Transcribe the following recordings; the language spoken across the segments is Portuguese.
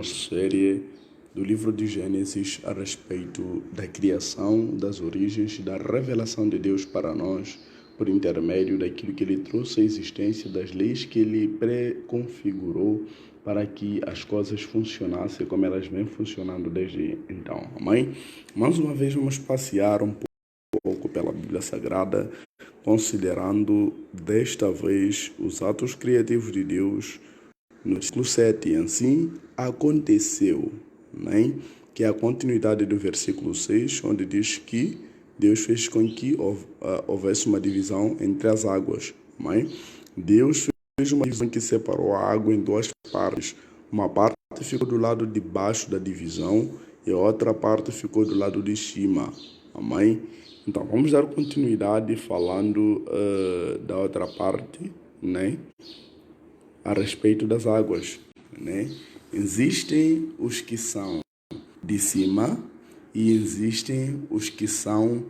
nossa série do livro de Gênesis a respeito da criação, das origens, da revelação de Deus para nós, por intermédio daquilo que Ele trouxe à existência, das leis que Ele pré-configurou para que as coisas funcionassem como elas vêm funcionando desde então. Amém? Mais uma vez vamos passear um pouco pela Bíblia Sagrada, considerando desta vez os atos criativos de Deus no versículo 7. Assim aconteceu, né? Que é a continuidade do versículo 6, onde diz que Deus fez com que houvesse uma divisão entre as águas. Né? Deus fez uma divisão que separou a água em duas partes. Uma parte ficou do lado de baixo da divisão e a outra parte ficou do lado de cima. Amém? Então, vamos dar continuidade falando da outra parte, né? A respeito das águas, né? Existem os que são de cima e existem os que são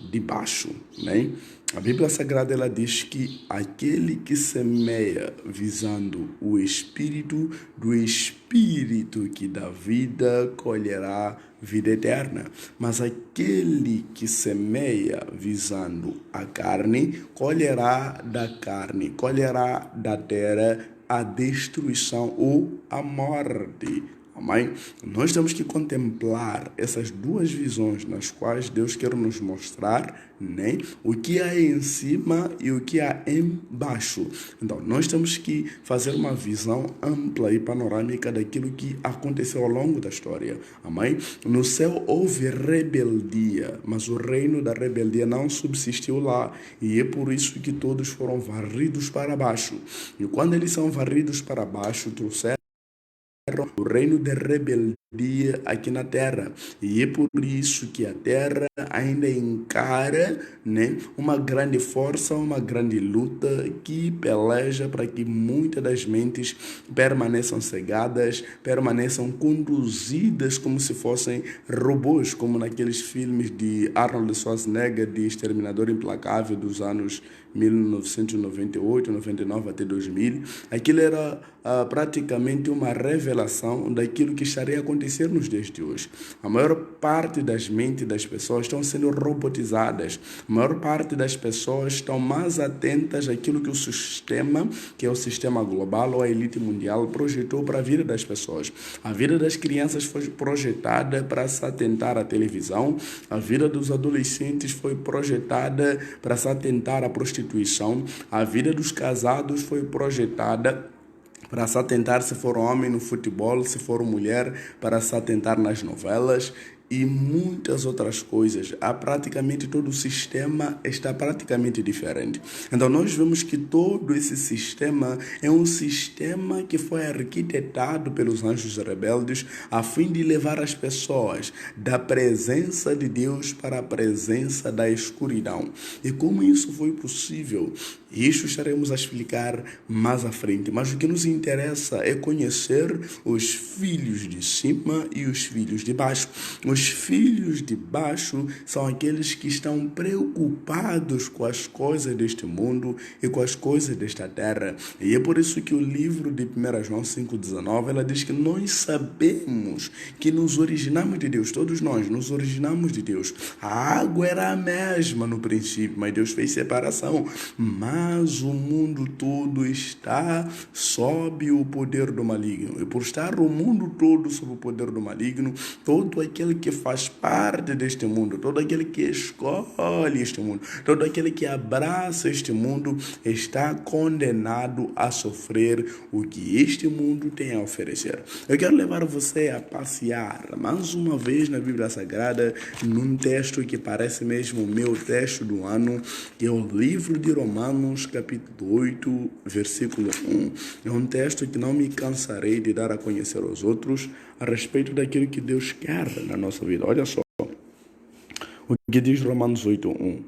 de baixo, né? A Bíblia Sagrada ela diz que aquele que semeia visando o Espírito, do Espírito que dá vida, colherá vida eterna. Mas aquele que semeia visando a carne, colherá da carne, colherá da terra a destruição ou a morte. Amém? Nós temos que contemplar essas duas visões nas quais Deus quer nos mostrar, né? O que há em cima e o que há embaixo. Então, nós temos que fazer uma visão ampla e panorâmica daquilo que aconteceu ao longo da história. Amém? No céu houve rebeldia, mas o reino da rebeldia não subsistiu lá. E é por isso que todos foram varridos para baixo. E quando eles são varridos para baixo, trouxeram o reino de rebeldia aqui na terra. E é por isso que a terra ainda encara, né, uma grande força, uma grande luta que peleja para que muitas das mentes permaneçam cegadas, permaneçam conduzidas como se fossem robôs, como naqueles filmes de Arnold Schwarzenegger, de Exterminador Implacável dos anos 1998, 99 até 2000. Aquilo era praticamente uma revelação daquilo que estaria a acontecer nos dias de hoje. A maior parte das mentes das pessoas estão sendo robotizadas. A maior parte das pessoas estão mais atentas àquilo que o sistema, que é o sistema global ou a elite mundial, projetou para a vida das pessoas. A vida das crianças foi projetada para se atentar à televisão. A vida dos adolescentes foi projetada para se atentar à prostituição. A vida dos casados foi projetada para se atentar, se for homem, no futebol, se for mulher, para se atentar nas novelas e muitas outras coisas. Praticamente todo o sistema está praticamente diferente. Então nós vemos que todo esse sistema é um sistema que foi arquitetado pelos anjos rebeldes a fim de levar as pessoas da presença de Deus para a presença da escuridão. E como isso foi possível? Isso estaremos a explicar mais à frente. Mas o que nos interessa é conhecer os filhos de cima e os filhos de baixo. Os filhos de baixo são aqueles que estão preocupados com as coisas deste mundo e com as coisas desta terra. E é por isso que o livro de 1 João 5,19, ela diz que nós sabemos que nos originamos de Deus. Todos nós nos originamos de Deus. A água era a mesma no princípio, mas Deus fez separação. Mas o mundo todo está sob o poder do maligno. E por estar o mundo todo sob o poder do maligno, todo aquele que faz parte deste mundo, todo aquele que escolhe este mundo, todo aquele que abraça este mundo, está condenado a sofrer o que este mundo tem a oferecer. Eu quero levar você a passear mais uma vez na Bíblia Sagrada, num texto que parece mesmo o meu texto do ano, que é o livro de Romanos, capítulo 8, versículo 1. É um texto que não me cansarei de dar a conhecer aos outros a respeito daquilo que Deus quer na nossa vida. Olha só o que diz Romanos 8, 1.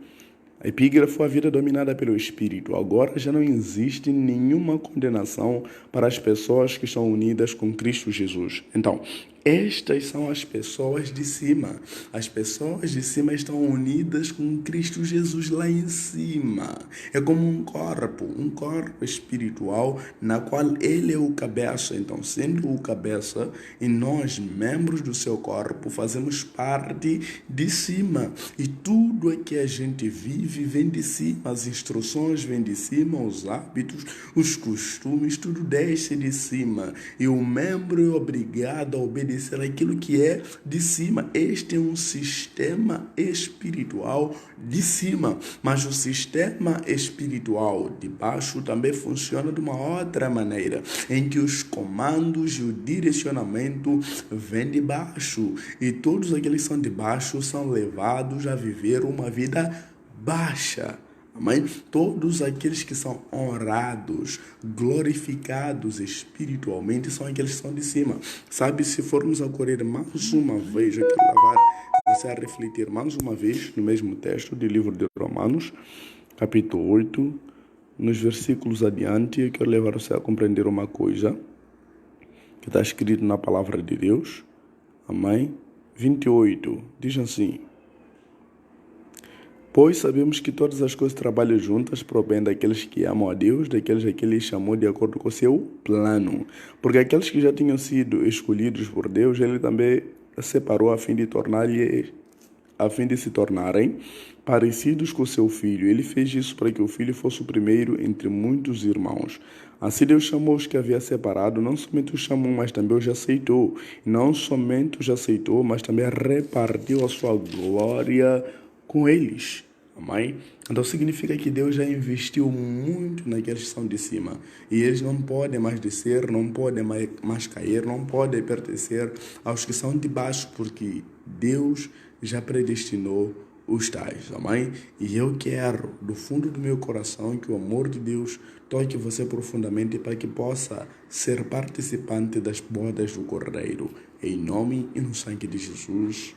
A epígrafe: a vida dominada pelo Espírito. Agora já não existe nenhuma condenação para as pessoas que estão unidas com Cristo Jesus. Então, Estas são as pessoas de cima. As pessoas de cima estão unidas com Cristo Jesus lá em cima. É como um corpo espiritual na qual ele é o cabeça. Então, sendo o cabeça e nós, membros do seu corpo, fazemos parte de cima. E tudo o que a gente vive vem de cima. As instruções vêm de cima, os hábitos, os costumes, tudo desce de cima. E o membro é obrigado a obedecer aquilo que é de cima. Este é um sistema espiritual de cima. Mas o sistema espiritual de baixo também funciona de uma outra maneira, em que os comandos e o direcionamento vêm de baixo. E todos aqueles que são de baixo são levados a viver uma vida baixa. Amém? Todos aqueles que são honrados, glorificados espiritualmente, são aqueles que são de cima. Sabe, se formos a correr mais uma vez, eu quero levar você a refletir mais uma vez no mesmo texto do livro de Romanos, capítulo 8, nos versículos adiante, eu quero levar você a compreender uma coisa que está escrito na palavra de Deus. Amém? 28, diz assim: pois sabemos que todas as coisas trabalham juntas para o bem daqueles que amam a Deus, daqueles a que Ele chamou de acordo com o seu plano. Porque aqueles que já tinham sido escolhidos por Deus, Ele também separou a fim de se tornarem parecidos com seu Filho. Ele fez isso para que o Filho fosse o primeiro entre muitos irmãos. Assim Deus chamou os que havia separado, não somente os chamou, mas também os aceitou. E não somente os aceitou, mas também repartiu a sua glória com eles. Amém? Então significa que Deus já investiu muito naqueles que são de cima. E eles não podem mais descer, não podem mais cair, não podem pertencer aos que são de baixo, porque Deus já predestinou os tais. Amém? E eu quero, do fundo do meu coração, que o amor de Deus toque você profundamente para que possa ser participante das bodas do Cordeiro. Em nome e no sangue de Jesus.